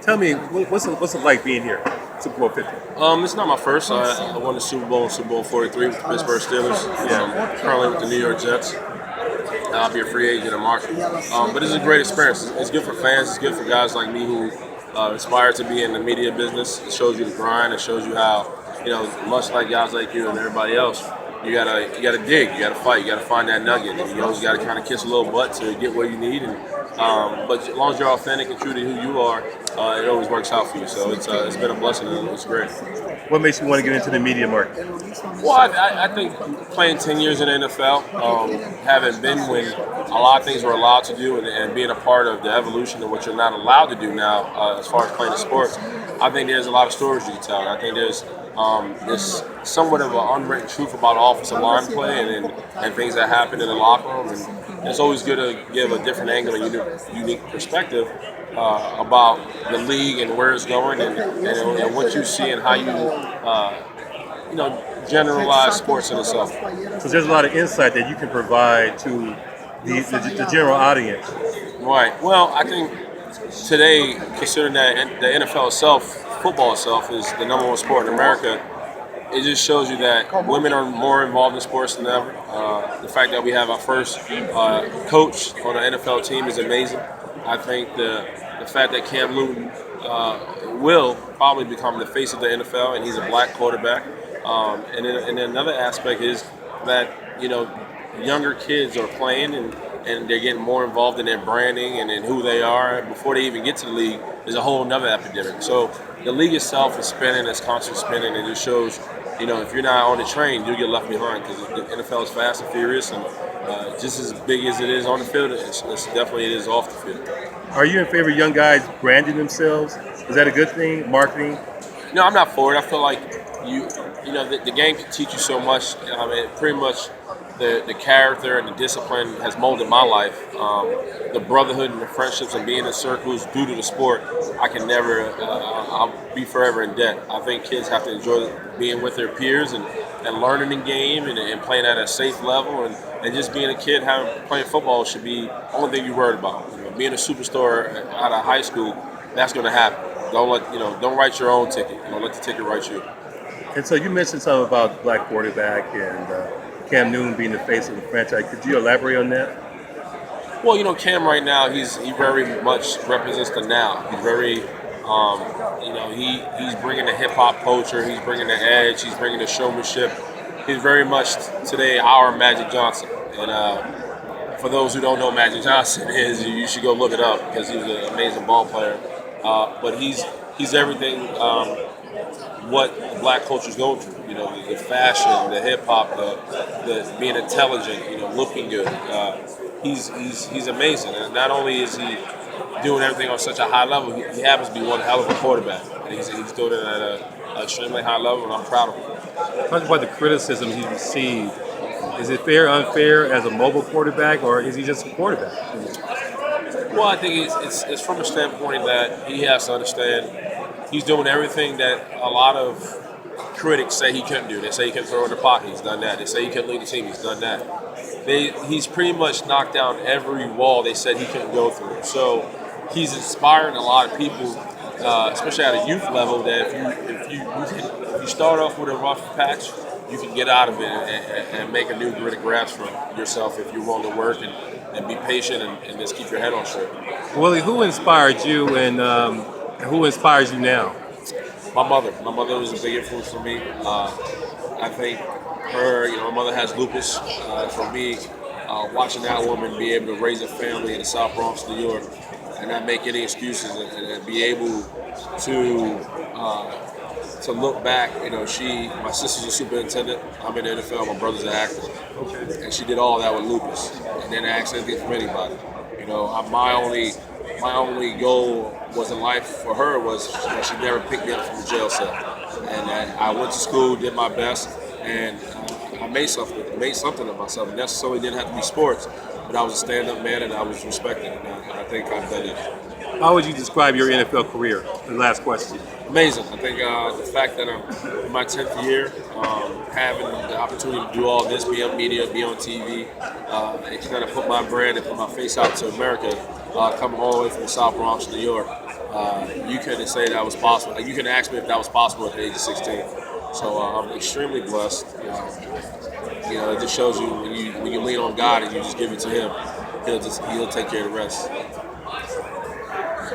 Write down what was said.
Tell me, what's it like being here, Super Bowl 50? It's not my first. I won the Super Bowl in Super Bowl 43 with the Pittsburgh Steelers. Currently with the New York Jets. I'll be a free agent in March. But it's a great experience. It's good for fans. It's good for guys like me who aspire to be in the media business. It shows you the grind. It shows you how, much like guys like you and everybody else, you gotta dig. You gotta fight. You gotta find that nugget. And you always gotta kind of kiss a little butt to get what you need. But as long as you're authentic and true to who you are, it always works out for you. So it's been a blessing and it's great. What makes you want to get into the media market? Well, I think playing 10 years in the NFL, having been when a lot of things were allowed to do and being a part of the evolution of what you're not allowed to do now as far as playing the sports, I think there's a lot of stories you can tell. And I think there's somewhat of an unwritten truth about offensive line play and things that happen in the locker room. And it's always good to give a different angle and unique perspective about the league and where it's going and what you see and how you generalize sports in itself. So there's a lot of insight that you can provide to the general audience. Right. Well, I think today, considering that the NFL itself, football itself, is the number one sport in America, it just shows you that women are more involved in sports than ever. The fact that we have our first coach on the NFL team is amazing. I think the fact that Cam Newton will probably become the face of the NFL, and he's a black quarterback. And then another aspect is that younger kids are playing and they're getting more involved in their branding and in who they are before they even get to the league. There's a whole nother epidemic. So the league itself is spinning, it's constantly spinning, and it just shows, if you're not on the train, you'll get left behind because the NFL is fast and furious, and just as big as it is on the field, it's definitely it is off the field. Are you in favor of young guys branding themselves? Is that a good thing, marketing? No, I'm not for it. I feel like the game can teach you so much. I mean, pretty much the character and the discipline has molded my life. The brotherhood and the friendships and being in circles due to the sport, I can never, I'll be forever in debt. I think kids have to enjoy being with their peers and learning the game and playing at a safe level and just being a kid, playing football should be the only thing you're worried about. Being a superstar out of high school, that's going to happen. Don't write your own ticket. Let the ticket write you. And so you mentioned something about black quarterback and Cam Newton being the face of the franchise. Could you elaborate on that? Well, Cam right now, he very much represents the now. He's very, he's bringing the hip hop culture. He's bringing the edge. He's bringing the showmanship. He's very much today our Magic Johnson. And for those who don't know, Magic Johnson you should go look it up because he's an amazing ball player. But he's everything. What the black culture is going through, the fashion, the hip hop, the being intelligent, looking good. He's amazing, and not only is he doing everything on such a high level, he happens to be one hell of a quarterback, and he's doing it at an extremely high level, and I'm proud of him. Talk about the criticism he's received. Is it fair, unfair as a mobile quarterback, or is he just a quarterback? Well, I think it's from a standpoint that he has to understand. He's doing everything that a lot of critics say he couldn't do. They say he couldn't throw in the pocket. He's done that. They say he couldn't lead the team. He's done that. He's pretty much knocked down every wall they said he couldn't go through. So he's inspiring a lot of people, especially at a youth level, that if you start off with a rough patch, you can get out of it and make a new grit of grass for yourself if you're willing to work and be patient and just keep your head on straight. Willie, who inspired you and who inspires you now? My mother. My mother was a big influence for me. I think her, my mother has lupus. For me, watching that woman be able to raise a family in the South Bronx, New York, and not make any excuses and be able to look back. My sister's a superintendent. I'm in the NFL. My brother's an actor. Okay. And she did all that with lupus, and didn't ask anything from anybody. My only goal was in life for her was that she never picked me up from the jail cell, and I went to school, did my best, and I made something of myself. And necessarily didn't have to be sports, but I was a stand-up man and I was respected, and I think I've done it. How would you describe your NFL career? The last question. Amazing. I think the fact that I'm in my 10th year, having the opportunity to do all this, be on media, be on TV, and kind of put my brand and put my face out to America, coming all the way from the South Bronx, New York. You couldn't say that was possible. You couldn't ask me if that was possible at the age of 16. So I'm extremely blessed. It just shows you when you lean on God and you just give it to Him, He'll take care of the rest.